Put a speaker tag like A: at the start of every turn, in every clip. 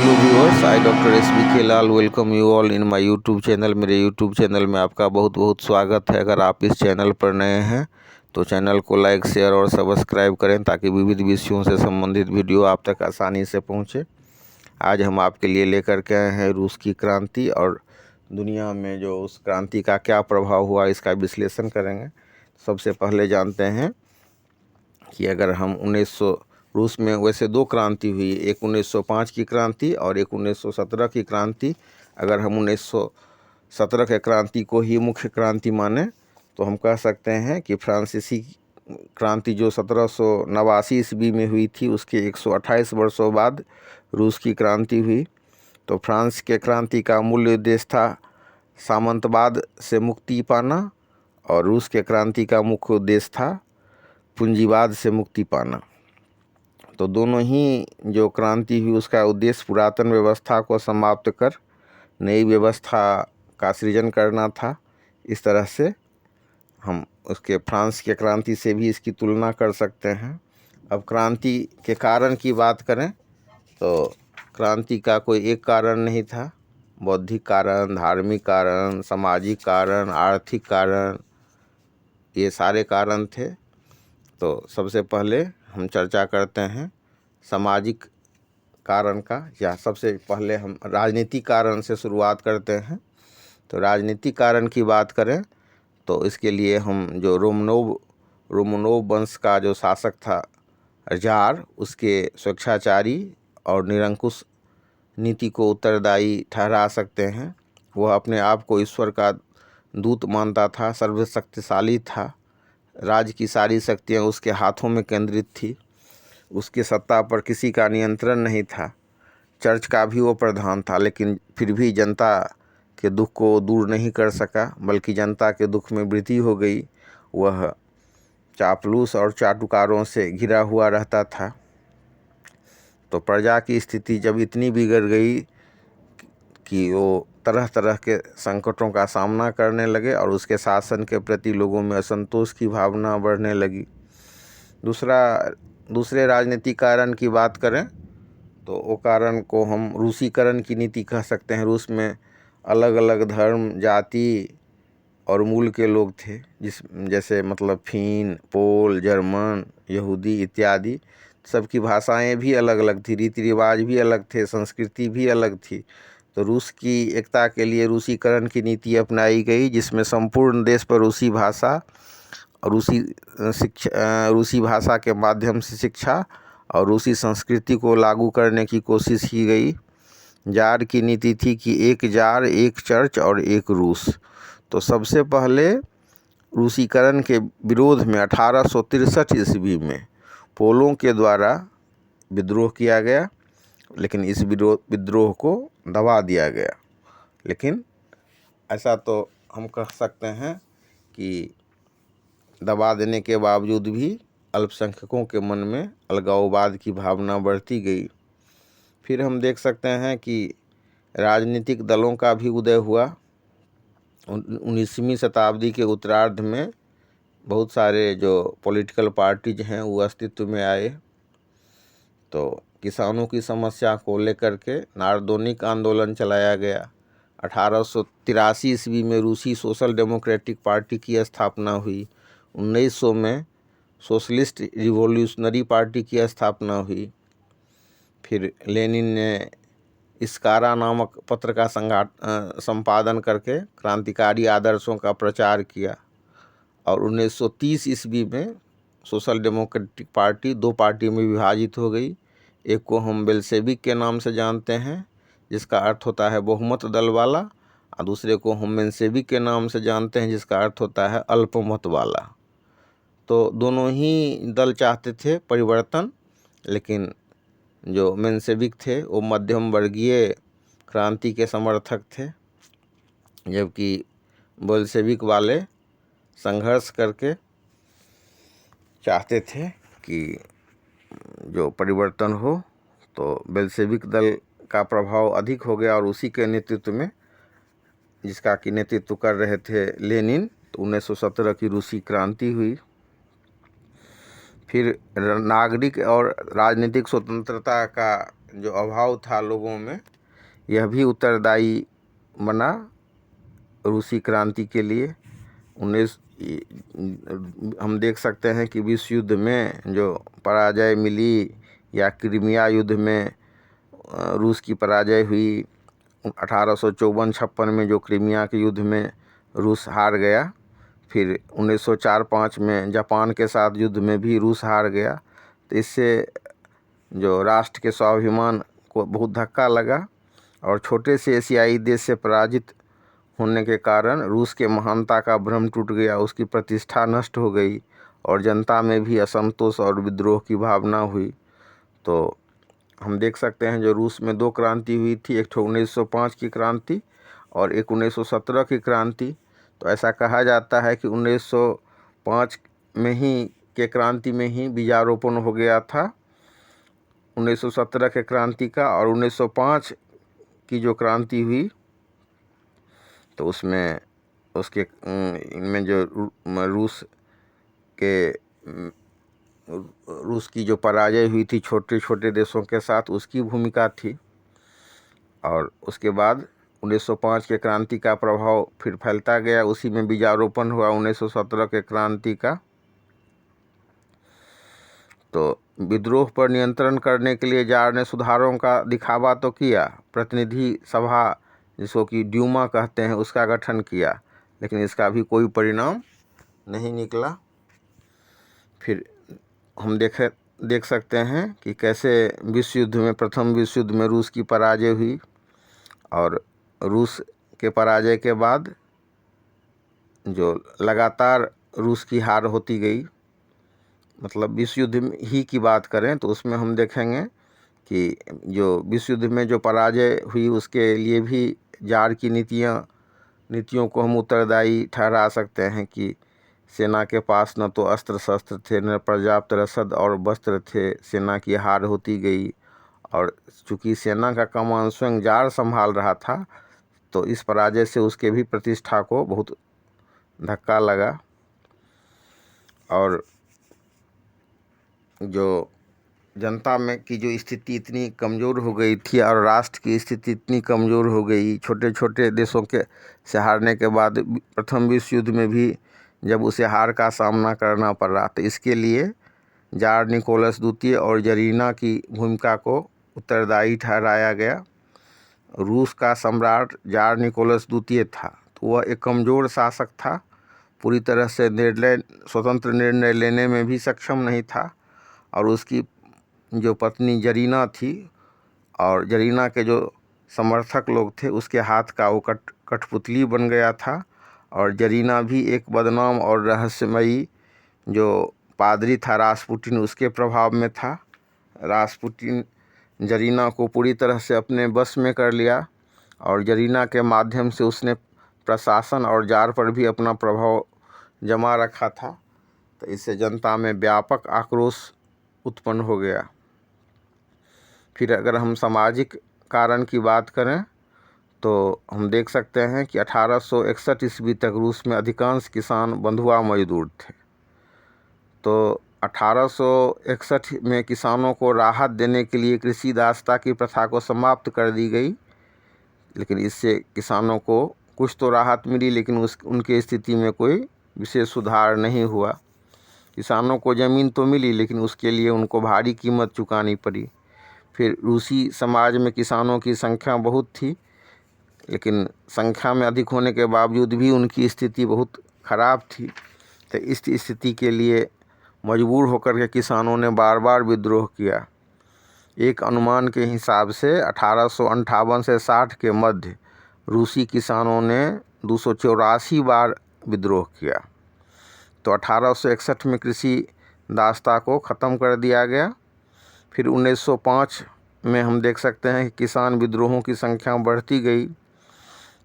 A: Hello viewers, I doctor S B K Lal welcome you all in my YouTube channel. मेरे YouTube channel में आपका बहुत बहुत स्वागत है। अगर आप इस चैनल पर नए हैं तो चैनल को लाइक, शेयर और सब्सक्राइब करें ताकि विविध विषयों से संबंधित वीडियो आप तक आसानी से पहुंचे। आज हम आपके लिए लेकर के आए हैं रूस की क्रांति और दुनिया में जो उस क्रांति का क्या प्रभाव हुआ, इसका विश्लेषण करेंगे। सबसे पहले जानते हैं कि अगर हम रूस में वैसे दो क्रांति हुई, एक 1905 की क्रांति और एक 1917 की क्रांति। अगर हम 1917 के क्रांति को ही मुख्य क्रांति माने तो हम कह सकते हैं कि फ्रांसीसी क्रांति जो 1789 ईस्वी में हुई थी, उसके 128 वर्षों बाद रूस की क्रांति हुई। तो फ्रांस के क्रांति का मूल उद्देश्य था सामंतवाद से मुक्ति पाना और रूस के क्रांति का मुख्य उद्देश्य था पूंजीवाद से मुक्ति पाना। तो दोनों ही जो क्रांति हुई उसका उद्देश्य पुरातन व्यवस्था को समाप्त कर नई व्यवस्था का सृजन करना था। इस तरह से हम उसके फ्रांस के क्रांति से भी इसकी तुलना कर सकते हैं। अब क्रांति के कारण की बात करें तो क्रांति का कोई एक कारण नहीं था। बौद्धिक कारण, धार्मिक कारण, सामाजिक कारण, आर्थिक कारण, ये सारे कारण थे। तो सबसे पहले हम चर्चा करते हैं सामाजिक कारण का, या सबसे पहले हम राजनीतिक कारण से शुरुआत करते हैं। तो राजनीतिक कारण की बात करें तो इसके लिए हम जो रोमनोव वंश का जो शासक था जार, उसके स्वेच्छाचारी और निरंकुश नीति को उत्तरदायी ठहरा सकते हैं। वह अपने आप को ईश्वर का दूत मानता था, सर्वशक्तिशाली था, राज्य की सारी शक्तियाँ उसके हाथों में केंद्रित थी, उसकी सत्ता पर किसी का नियंत्रण नहीं था, चर्च का भी वो प्रधान था, लेकिन फिर भी जनता के दुख को दूर नहीं कर सका, बल्कि जनता के दुख में वृद्धि हो गई। वह चापलूस और चाटुकारों से घिरा हुआ रहता था। तो प्रजा की स्थिति जब इतनी बिगड़ गई कि वो तरह तरह के संकटों का सामना करने लगे और उसके शासन के प्रति लोगों में असंतोष की भावना बढ़ने लगी। दूसरे राजनीतिक कारण की बात करें तो वो कारण को हम रूसीकरण की नीति कह सकते हैं। रूस में अलग अलग धर्म, जाति और मूल के लोग थे, जैसे मतलब फिन, पोल, जर्मन, यहूदी इत्यादि। सबकी भाषाएं भी अलग अलग थी, रीति रिवाज भी अलग थे, संस्कृति भी अलग थी। तो रूस की एकता के लिए रूसीकरण की नीति अपनाई गई, जिसमें संपूर्ण देश पर रूसी भाषा और रूसी भाषा के माध्यम से शिक्षा और रूसी संस्कृति को लागू करने की कोशिश की गई। जार की नीति थी कि एक जार, एक चर्च और एक रूस। तो सबसे पहले रूसीकरण के विरोध में 1863 ईस्वी में पोलों के द्वारा विद्रोह किया गया, लेकिन इस विद्रोह को दबा दिया गया। लेकिन ऐसा तो हम कह सकते हैं कि दबा देने के बावजूद भी अल्पसंख्यकों के मन में अलगाववाद की भावना बढ़ती गई। फिर हम देख सकते हैं कि राजनीतिक दलों का भी उदय हुआ। 19वीं शताब्दी के उत्तरार्ध में बहुत सारे जो पॉलिटिकल पार्टीज हैं वो अस्तित्व में आए। तो किसानों की समस्या को लेकर के नारदोनिक आंदोलन चलाया गया। 1883 ईस्वी में रूसी सोशल डेमोक्रेटिक पार्टी की स्थापना हुई। 1900 में सोशलिस्ट रिवॉल्यूशनरी पार्टी की स्थापना हुई। फिर लेनिन ने इस्कारा नामक पत्र का संपादन करके क्रांतिकारी आदर्शों का प्रचार किया। और 1930 ईस्वी में सोशल डेमोक्रेटिक पार्टी दो पार्टी में विभाजित हो गई। एक को हम बेल्शेविक के नाम से जानते हैं, जिसका अर्थ होता है बहुमत दल वाला, और दूसरे को हम मेंशेविक के नाम से जानते हैं, जिसका अर्थ होता है अल्पमत वाला। तो दोनों ही दल चाहते थे परिवर्तन, लेकिन जो मेंशेविक थे वो मध्यम वर्गीय क्रांति के समर्थक थे, जबकि बोल्शेविक वाले संघर्ष करके चाहते थे कि जो परिवर्तन हो। तो बेल्शेविक दल का प्रभाव अधिक हो गया और उसी के नेतृत्व में, जिसका कि नेतृत्व कर रहे थे लेनिन, तो 1917 की रूसी क्रांति हुई। फिर नागरिक और राजनीतिक स्वतंत्रता का जो अभाव था लोगों में, यह भी उत्तरदायी बना रूसी क्रांति के लिए। हम देख सकते हैं कि विश्व युद्ध में जो पराजय मिली, या क्रीमिया युद्ध में रूस की पराजय हुई, 1854-56 में जो क्रीमिया के युद्ध में रूस हार गया, फिर 1904-05 में जापान के साथ युद्ध में भी रूस हार गया। तो इससे जो राष्ट्र के स्वाभिमान को बहुत धक्का लगा, और छोटे से एशियाई देश से पराजित होने के कारण रूस के महानता का भ्रम टूट गया, उसकी प्रतिष्ठा नष्ट हो गई, और जनता में भी असंतोष और विद्रोह की भावना हुई। तो हम देख सकते हैं जो रूस में 2 क्रांति हुई थी, एक 1905 की क्रांति और एक 1917 की क्रांति। तो ऐसा कहा जाता है कि 1905 में ही के क्रांति में ही बीजारोपण हो गया था 1917 के क्रांति का, और 1905 की जो क्रांति हुई तो उसमें उसके इनमें जो रूस की जो पराजय हुई थी छोटे छोटे देशों के साथ, उसकी भूमिका थी। और उसके बाद 1905 के क्रांति का प्रभाव फिर फैलता गया, उसी में बीजारोपण हुआ 1917 के क्रांति का। तो विद्रोह पर नियंत्रण करने के लिए जार ने सुधारों का दिखावा तो किया, प्रतिनिधि सभा जिसको कि ड्यूमा कहते हैं उसका गठन किया, लेकिन इसका भी कोई परिणाम नहीं निकला। फिर हम देख सकते हैं कि कैसे विश्व युद्ध में, प्रथम विश्व युद्ध में रूस की पराजय हुई, और रूस के पराजय के बाद जो लगातार रूस की हार होती गई, मतलब विश्व युद्ध ही की बात करें तो उसमें हम देखेंगे कि जो विश्व युद्ध में जो पराजय हुई उसके लिए भी जार की नीतियों को हम उत्तरदायी ठहरा सकते हैं कि सेना के पास न तो अस्त्र शस्त्र थे, न पर्याप्त रसद और वस्त्र थे, सेना की हार होती गई। और चूँकि सेना का कमान स्वयं जार संभाल रहा था, तो इस पराजय से उसके भी प्रतिष्ठा को बहुत धक्का लगा। और जो जनता में की जो स्थिति इतनी कमज़ोर हो गई थी, और राष्ट्र की स्थिति इतनी कमज़ोर हो गई, छोटे छोटे देशों के से हारने के बाद प्रथम विश्व युद्ध में भी जब उसे हार का सामना करना पड़ रहा, तो इसके लिए जार निकोलस द्वितीय और जरीना की भूमिका को उत्तरदायी ठहराया गया। रूस का सम्राट जार निकोलस द्वितीय था, तो वह एक कमज़ोर शासक था, पूरी तरह से स्वतंत्र निर्णय लेने में भी सक्षम नहीं था। और उसकी जो पत्नी जरीना थी, और जरीना के जो समर्थक लोग थे, उसके हाथ का वो कठपुतली बन गया था। और जरीना भी एक बदनाम और रहस्यमयी जो पादरी था रासपुटिन, उसके प्रभाव में था। रासपुटिन जरीना को पूरी तरह से अपने बस में कर लिया, और जरीना के माध्यम से उसने प्रशासन और जार पर भी अपना प्रभाव जमा रखा था। तो इससे जनता में व्यापक आक्रोश उत्पन्न हो गया। फिर अगर हम सामाजिक कारण की बात करें तो हम देख सकते हैं कि 1861 ईस्वी तक रूस में अधिकांश किसान बंधुआ मजदूर थे। तो 1861 में किसानों को राहत देने के लिए कृषि दासता की प्रथा को समाप्त कर दी गई, लेकिन इससे किसानों को कुछ तो राहत मिली, लेकिन उनकी स्थिति में कोई विशेष सुधार नहीं हुआ। किसानों को ज़मीन तो मिली, लेकिन उसके लिए उनको भारी कीमत चुकानी पड़ी। फिर रूसी समाज में किसानों की संख्या बहुत थी, लेकिन संख्या में अधिक होने के बावजूद भी उनकी स्थिति बहुत ख़राब थी। तो इस स्थिति के लिए मजबूर होकर के किसानों ने बार बार विद्रोह किया। एक अनुमान के हिसाब से 1858 से 60 के मध्य रूसी किसानों ने 284 बार विद्रोह किया। तो 1861 में कृषि दासता को ख़त्म कर दिया गया। फिर 1905 में हम देख सकते हैं कि किसान विद्रोहों की संख्या बढ़ती गई।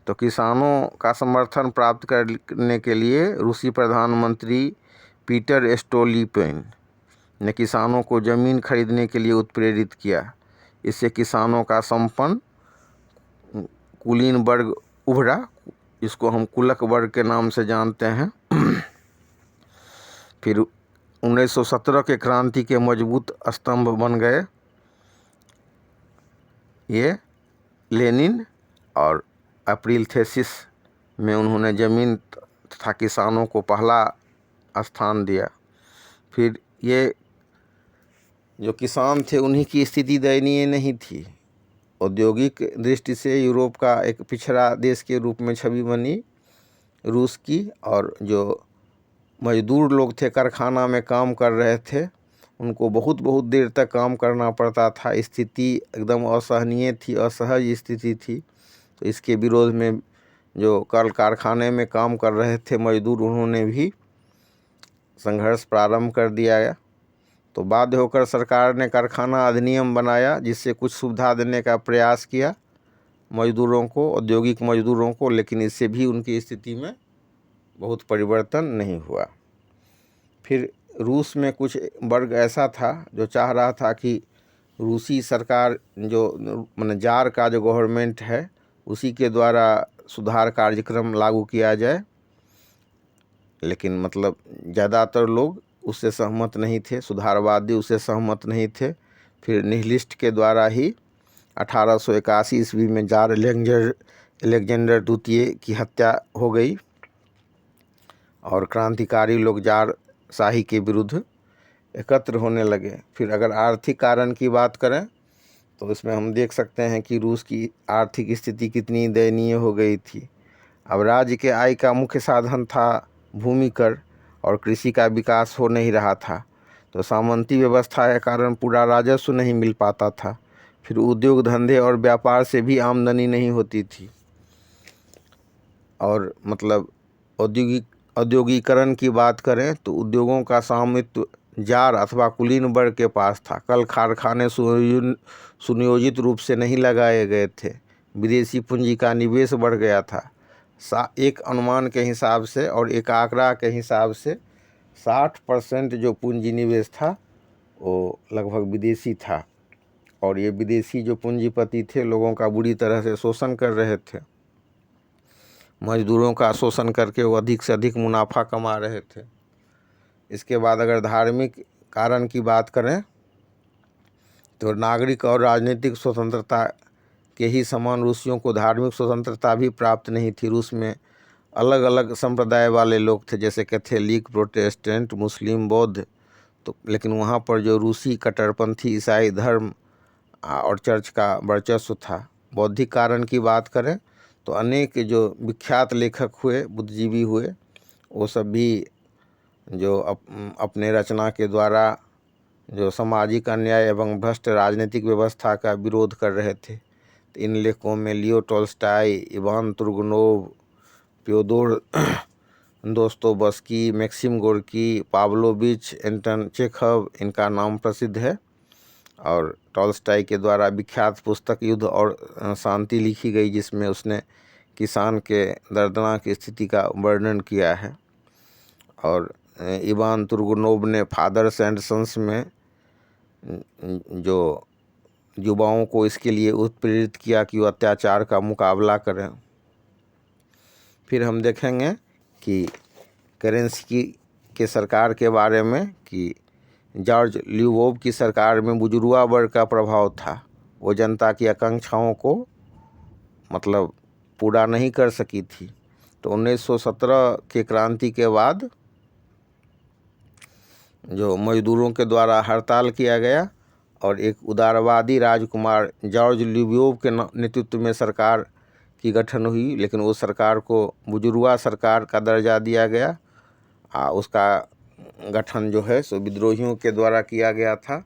A: तो किसानों का समर्थन प्राप्त करने के लिए रूसी प्रधानमंत्री पीटर स्टोलिपिन ने किसानों को ज़मीन खरीदने के लिए उत्प्रेरित किया। इससे किसानों का संपन्न कुलीन वर्ग उभरा, जिसको हम कुलक वर्ग के नाम से जानते हैं। फिर 1917 के क्रांति के मजबूत स्तंभ बन गए। ये लेनिन और अप्रैल थीसिस में उन्होंने ज़मीन तथा किसानों को पहला स्थान दिया। फिर ये जो किसान थे उन्हीं की स्थिति दयनीय नहीं थी। औद्योगिक दृष्टि से यूरोप का एक पिछड़ा देश के रूप में छवि बनी रूस की, और जो मजदूर लोग थे कारखाना में काम कर रहे थे उनको बहुत बहुत देर तक काम करना पड़ता था। स्थिति एकदम असहनीय थी, असहज स्थिति थी। तो इसके विरोध में जो कल कारखाने में काम कर रहे थे मजदूर, उन्होंने भी संघर्ष प्रारंभ कर दिया गया। तो बाध्य होकर सरकार ने कारखाना अधिनियम बनाया जिससे कुछ सुविधा देने का प्रयास किया मजदूरों को, औद्योगिक मजदूरों को, लेकिन इससे भी उनकी स्थिति में बहुत परिवर्तन नहीं हुआ। फिर रूस में कुछ वर्ग ऐसा था जो चाह रहा था कि रूसी सरकार जो माने जार का जो गवर्नमेंट है उसी के द्वारा सुधार कार्यक्रम लागू किया जाए, लेकिन मतलब ज़्यादातर लोग उससे सहमत नहीं थे, सुधारवादी उससे सहमत नहीं थे। फिर निहिलिस्ट के द्वारा ही 1881 ईस्वी में जार अलेक्जेंडर द्वितीय की हत्या हो गई और क्रांतिकारी लोग जार शाही के विरुद्ध एकत्र होने लगे। फिर अगर आर्थिक कारण की बात करें तो इसमें हम देख सकते हैं कि रूस की आर्थिक स्थिति कितनी दयनीय हो गई थी। अब राज्य के आय का मुख्य साधन था भूमि कर और कृषि का विकास हो नहीं रहा था, तो सामंती व्यवस्था के कारण पूरा राजस्व नहीं मिल पाता था। फिर उद्योग धंधे और व्यापार से भी आमदनी नहीं होती थी, और मतलब औद्योगिकरण की बात करें तो उद्योगों का स्वामित्व जार अथवा कुलीन वर्ग के पास था। कल कारखाने सुनियोजित रूप से नहीं लगाए गए थे, विदेशी पूंजी का निवेश बढ़ गया था। एक अनुमान के हिसाब से और एक आंकड़ा के हिसाब से 60% जो पूंजी निवेश था वो लगभग विदेशी था, और ये विदेशी जो पूंजीपति थे लोगों का बुरी तरह से शोषण कर रहे थे। मजदूरों का शोषण करके वो अधिक से अधिक मुनाफा कमा रहे थे। इसके बाद अगर धार्मिक कारण की बात करें तो नागरिक और राजनीतिक स्वतंत्रता के ही समान रूसियों को धार्मिक स्वतंत्रता भी प्राप्त नहीं थी। रूस में अलग अलग संप्रदाय वाले लोग थे, जैसे कैथोलिक, प्रोटेस्टेंट, मुस्लिम, बौद्ध। तो लेकिन वहाँ पर जो रूसी कट्टरपंथी ईसाई धर्म और चर्च का वर्चस्व था। बौद्धिक कारण की बात करें तो अनेक जो विख्यात लेखक हुए, बुद्धिजीवी हुए, वो सब भी जो अपने रचना के द्वारा जो सामाजिक अन्याय एवं भ्रष्ट राजनीतिक व्यवस्था का विरोध कर रहे थे। तो इन लेखकों में Leo Tolstoy, Ivan Turgenev, Fyodor Dostoevsky, Maxim Gorky, Pavlovich, Anton Chekhov, इनका नाम प्रसिद्ध है। और टॉल्स्टॉय के द्वारा विख्यात पुस्तक युद्ध और शांति लिखी गई, जिसमें उसने किसान के दर्दनाक स्थिति का वर्णन किया है। और इवान तुर्गनोव ने फादर्स एंड सन्स में जो युवाओं को इसके लिए उत्प्रेरित किया कि वो अत्याचार का मुकाबला करें। फिर हम देखेंगे कि केरेंस्की के सरकार के बारे में कि जॉर्ज ल्यूबोव की सरकार में बुजुर्गा वर्ग का प्रभाव था। वो जनता की आकांक्षाओं को मतलब पूरा नहीं कर सकी थी। तो 1917 के क्रांति के बाद जो मजदूरों के द्वारा हड़ताल किया गया और एक उदारवादी राजकुमार जॉर्ज ल्यूबोव के नेतृत्व में सरकार की गठन हुई, लेकिन वो सरकार को बुजुर्गा सरकार का दर्जा दिया गया। उसका गठन जो है सो विद्रोहियों के द्वारा किया गया था।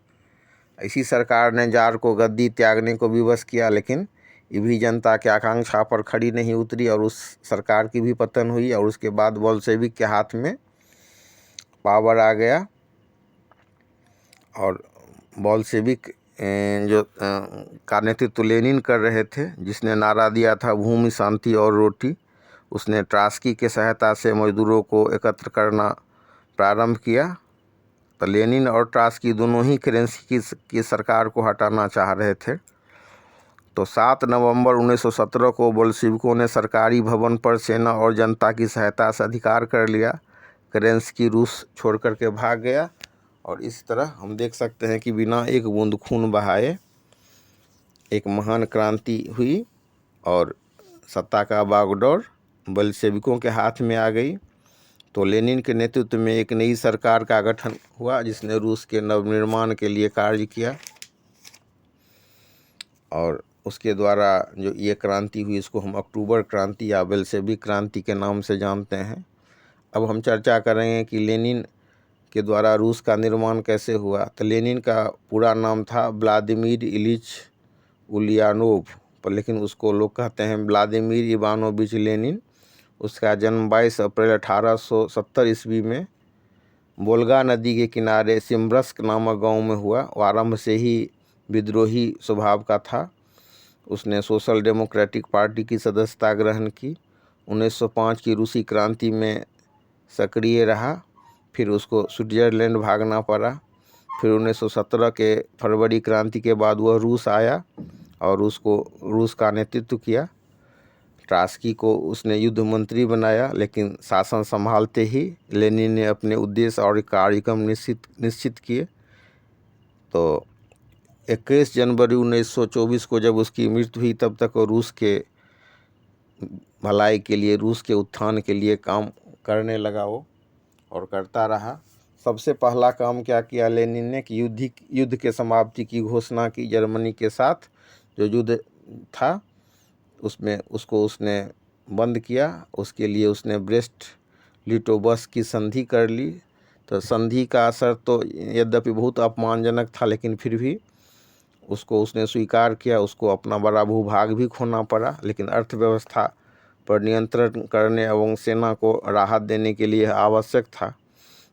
A: इसी सरकार ने जार को गद्दी त्यागने को विवश किया, लेकिन ये भी जनता के आकांक्षा पर खड़ी नहीं उतरी और उस सरकार की भी पतन हुई। और उसके बाद बोल्शेविक के हाथ में पावर आ गया और बोल्शेविक जो का नेतृत्व लेनिन कर रहे थे, जिसने नारा दिया था भूमि, शांति और रोटी। उसने ट्रास्की के सहायता से मजदूरों को एकत्र करना प्रारंभ किया। तो लेनिन और ट्रास्की दोनों ही केरेंस्की की सरकार को हटाना चाह रहे थे। तो 7 नवंबर 1917 को बोल्शेविकों ने सरकारी भवन पर सेना और जनता की सहायता से अधिकार कर लिया। केरेंस्की रूस छोड़ करके भाग गया और इस तरह हम देख सकते हैं कि बिना एक बूंद खून बहाए एक महान क्रांति हुई और सत्ता का बागडोर बल्शेविकों के हाथ में आ गई। तो लेनिन के नेतृत्व में एक नई सरकार का गठन हुआ जिसने रूस के नवनिर्माण के लिए कार्य किया और उसके द्वारा जो ये क्रांति हुई इसको हम अक्टूबर क्रांति या बेल्शेविक क्रांति के नाम से जानते हैं। अब हम चर्चा करेंगे कि लेनिन के द्वारा रूस का निर्माण कैसे हुआ। तो लेनिन का पूरा नाम था व्लादिमीर इलिच उलियानोव, पर लेकिन उसको लोग कहते हैं व्लादिमीर इवानोविच लेनिन। उसका जन्म 22 अप्रैल 1870 ईस्वी में वोल्गा नदी के किनारे सिम्ब्रस्क नामक गांव में हुआ। वो आरंभ से ही विद्रोही स्वभाव का था। उसने सोशल डेमोक्रेटिक पार्टी की सदस्यता ग्रहण की। 1905 की रूसी क्रांति में सक्रिय रहा। फिर उसको स्विट्ज़रलैंड भागना पड़ा। फिर 1917 के फरवरी क्रांति के बाद वह रूस आया और रूस का नेतृत्व किया। ट्रास्की को उसने युद्ध मंत्री बनाया, लेकिन शासन संभालते ही लेनिन ने अपने उद्देश्य और कार्यक्रम निश्चित किए। तो 21 जनवरी 1924 को जब उसकी मृत्यु हुई तब तक वो रूस के भलाई के लिए, रूस के उत्थान के लिए काम करने लगा वो और करता रहा। सबसे पहला काम क्या किया लेनिन ने कि युद्ध के समाप्ति की घोषणा की। जर्मनी के साथ जो युद्ध था उसमें उसने बंद किया। उसके लिए उसने ब्रेस्ट लिटोवस्क की संधि कर ली। तो संधि का असर तो यद्यपि बहुत अपमानजनक था, लेकिन फिर भी उसने स्वीकार किया। उसको अपना बड़ा भूभाग भी खोना पड़ा, लेकिन अर्थव्यवस्था पर नियंत्रण करने एवं सेना को राहत देने के लिए आवश्यक था।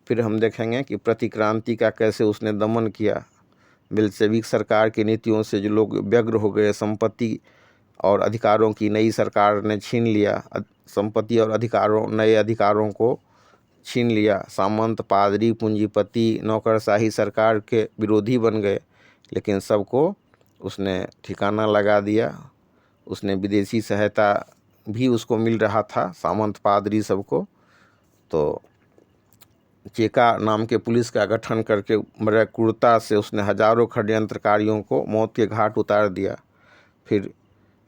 A: फिर हम देखेंगे कि प्रतिक्रांति का कैसे उसने दमन किया। बेल्शेविक सरकार की नीतियों से जो लोग व्यग्र हो गए, संपत्ति और अधिकारों की नई सरकार ने छीन लिया। संपत्ति और नए अधिकारों को छीन लिया। सामंत, पादरी, पूंजीपति, नौकरशाही सरकार के विरोधी बन गए, लेकिन सबको उसने ठिकाना लगा दिया। उसने विदेशी सहायता भी उसको मिल रहा था, सामंत, पादरी सबको। तो चेका नाम के पुलिस का गठन करके बड़े क्रूरता से उसने हजारों षड्यंत्रकारियों को मौत के घाट उतार दिया। फिर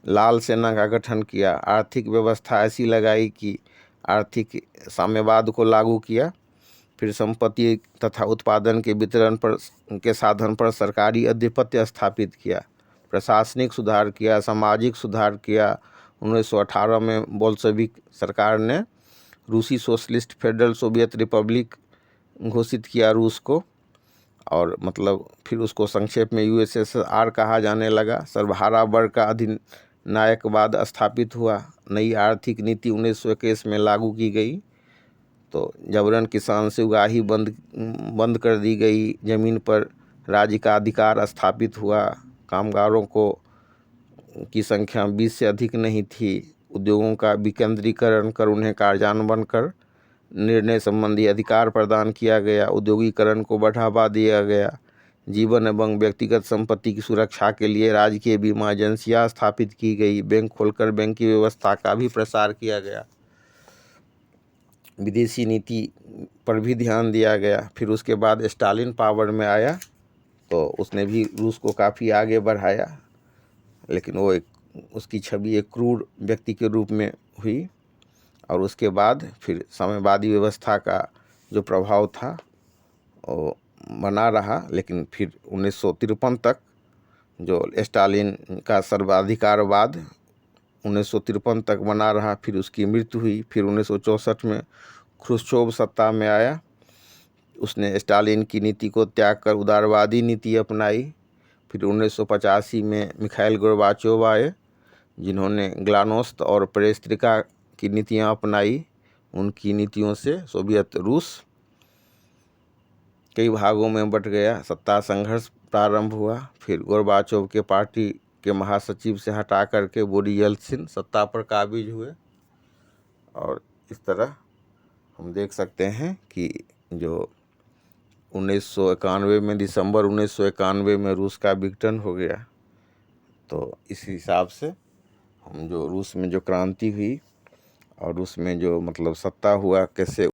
A: लाल सेना का गठन किया। आर्थिक व्यवस्था ऐसी लगाई कि आर्थिक साम्यवाद को लागू किया। फिर संपत्ति तथा उत्पादन के वितरण के साधन पर सरकारी आधिपत्य स्थापित किया। प्रशासनिक सुधार किया, सामाजिक सुधार किया। 1918 में बोल्शेविक सरकार ने रूसी सोशलिस्ट फेडरल सोवियत रिपब्लिक घोषित किया रूस को, और मतलब फिर उसको संक्षेप में USSR कहा जाने लगा। सर्वहारा वर्ग का अधिनायकवाद स्थापित हुआ। नई आर्थिक नीति 1921 में लागू की गई। तो जबरन किसान से उगाही बंद कर दी गई। ज़मीन पर राज्य का अधिकार स्थापित हुआ। कामगारों की संख्या 20 से अधिक नहीं थी। उद्योगों का विकेंद्रीकरण कर उन्हें कार्यान्वयन कर निर्णय संबंधी अधिकार प्रदान किया गया। औद्योगिकरण को बढ़ावा दिया गया। जीवन एवं व्यक्तिगत संपत्ति की सुरक्षा के लिए राजकीय बीमा एजेंसियां स्थापित की गई। बैंक खोलकर बैंक की व्यवस्था का भी प्रसार किया गया। विदेशी नीति पर भी ध्यान दिया गया। फिर उसके बाद स्टालिन पावर में आया तो उसने भी रूस को काफ़ी आगे बढ़ाया, लेकिन उसकी छवि एक क्रूर व्यक्ति के रूप में हुई। और उसके बाद फिर साम्यवादी व्यवस्था का जो प्रभाव था वो बना रहा। लेकिन फिर 1953 तक जो स्टालिन का सर्वाधिकारवाद 1953 तक बना रहा। फिर उसकी मृत्यु हुई। फिर 1964 में ख्रुश्चोव सत्ता में आया। उसने स्टालिन की नीति को त्याग कर उदारवादी नीति अपनाई। फिर 1985 में मिखाइल गोर्बाचोव आए, जिन्होंने ग्लानोस्त और पेरेस्त्रिका की नीतियां अपनाई। उनकी नीतियों से सोवियत रूस कई भागों में बंट गया। सत्ता संघर्ष प्रारंभ हुआ। फिर गोर्बाचोव के पार्टी के महासचिव से हटा करके बोरिस येल्त्सिन सत्ता पर काबिज हुए। और इस तरह हम देख सकते हैं कि जो 1991 में, दिसंबर 1991 में रूस का विघटन हो गया। तो इस हिसाब से हम जो रूस में जो क्रांति हुई और उसमें जो मतलब सत्ता हुआ कैसे